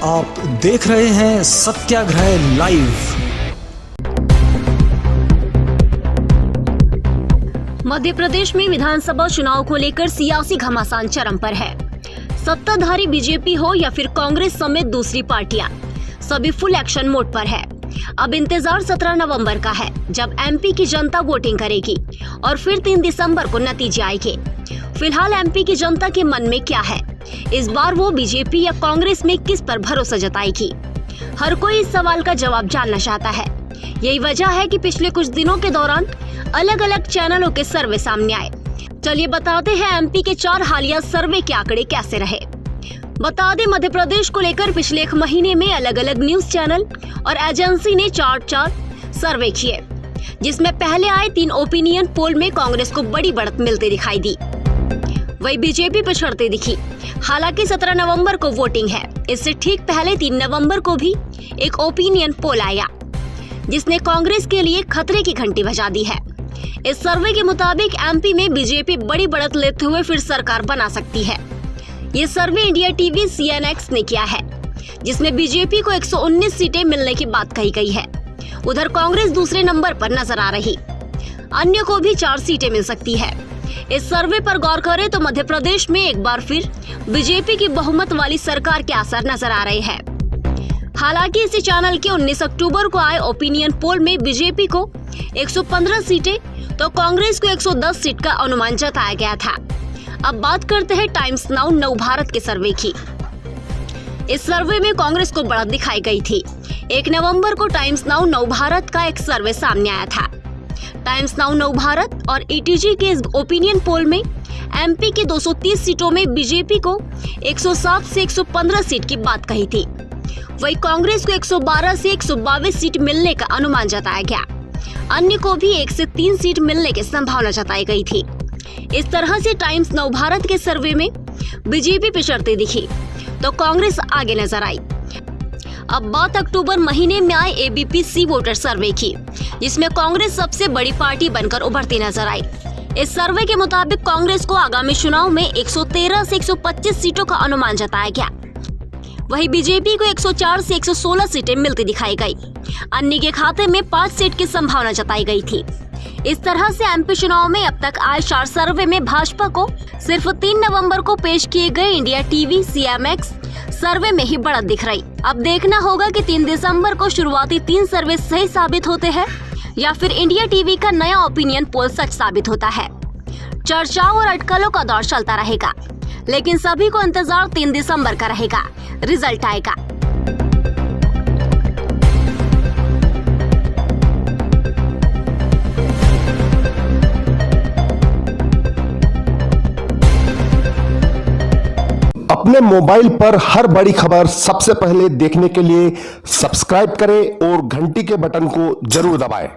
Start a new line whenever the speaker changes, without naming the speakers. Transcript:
आप देख रहे हैं सत्याग्रह लाइव।
मध्य प्रदेश में विधानसभा चुनाव को लेकर सियासी घमासान चरम पर है। सत्ताधारी बीजेपी हो या फिर कांग्रेस समेत दूसरी पार्टियां, सभी फुल एक्शन मोड पर है। अब इंतजार 17 नवंबर का है, जब एमपी की जनता वोटिंग करेगी और फिर 3 दिसंबर को नतीजे आएंगे। फिलहाल एमपी की जनता के मन में क्या है, इस बार वो बीजेपी या कांग्रेस में किस पर भरोसा जताएगी? हर कोई इस सवाल का जवाब जानना चाहता है। यही वजह है कि पिछले कुछ दिनों के दौरान अलग अलग चैनलों के सर्वे सामने आए। चलिए बताते हैं एमपी के 4 हालिया सर्वे के आंकड़े कैसे रहे। बता दें, मध्य प्रदेश को लेकर पिछले 1 महीने में अलग अलग न्यूज चैनल और एजेंसी ने 4 सर्वे किए, जिसमें पहले आए 3 ओपिनियन पोल में कांग्रेस को बड़ी बढ़त मिलती दिखाई दी, वही बीजेपी पिछड़ती दिखी। हालांकि 17 नवंबर को वोटिंग है, इससे ठीक पहले 3 नवंबर को भी एक ओपिनियन पोल आया, जिसने कांग्रेस के लिए खतरे की घंटी बजा दी है। इस सर्वे के मुताबिक एमपी में बीजेपी बड़ी बढ़त लेते हुए फिर सरकार बना सकती है। ये सर्वे इंडिया टीवी CNX ने किया है, जिसमें बीजेपी को 119 सीटें मिलने की बात कही गई है। उधर कांग्रेस दूसरे नंबर पर नजर आ रही, अन्य को भी 4 सीटें मिल सकती है। इस सर्वे पर गौर करें तो मध्य प्रदेश में एक बार फिर बीजेपी की बहुमत वाली सरकार के असर नजर आ रहे हैं। हालांकि इसी चैनल के 19 अक्टूबर को आए ओपिनियन पोल में बीजेपी को 115 सीटें तो कांग्रेस को 110 सीट का अनुमान जताया गया था। अब बात करते हैं टाइम्स नाउ नवभारत के सर्वे की। इस सर्वे में कांग्रेस को बढ़त दिखाई गई थी। 1 नवंबर को टाइम्स नाउ नवभारत का एक सर्वे सामने आया था। टाइम्स नाउ नवभारत और ETG के इस ओपिनियन पोल में एमपी के 230 सीटों में बीजेपी को 107 से 115 सीट की बात कही थी। वही कांग्रेस को 112 से 122 सीट मिलने का अनुमान जताया गया। अन्य को भी 1 से 3 सीट मिलने की संभावना जताई गई थी। इस तरह से टाइम्स नवभारत के सर्वे में बीजेपी पिछड़ती दिखी तो कांग्रेस आगे नजर आई। अब बात अक्टूबर महीने में आए ABP वोटर सर्वे की, जिसमें कांग्रेस सबसे बड़ी पार्टी बनकर उभरती नजर आई। इस सर्वे के मुताबिक कांग्रेस को आगामी चुनाव में 113 से 125 सीटों का अनुमान जताया गया। वहीं बीजेपी को 104 से 116 सीटें मिलती दिखाई गई। अन्य के खाते में 5 सीट की संभावना जताई गई थी। इस तरह से एमपी चुनाव में अब तक आए 4 सर्वे में भाजपा को सिर्फ 3 नवंबर को पेश किए गए इंडिया टीवी CMX सर्वे में ही बढ़त दिख रही। अब देखना होगा कि 3 दिसंबर को शुरुआती 3 सर्वे सही साबित होते हैं या फिर इंडिया टीवी का नया ओपिनियन पोल सच साबित होता है। चर्चाओं और अटकलों का दौर चलता रहेगा, लेकिन सभी को इंतजार 3 दिसंबर का रहेगा, रिजल्ट आएगा।
अपने मोबाइल पर हर बड़ी खबर सबसे पहले देखने के लिए सब्सक्राइब करें और घंटी के बटन को जरूर दबाएं।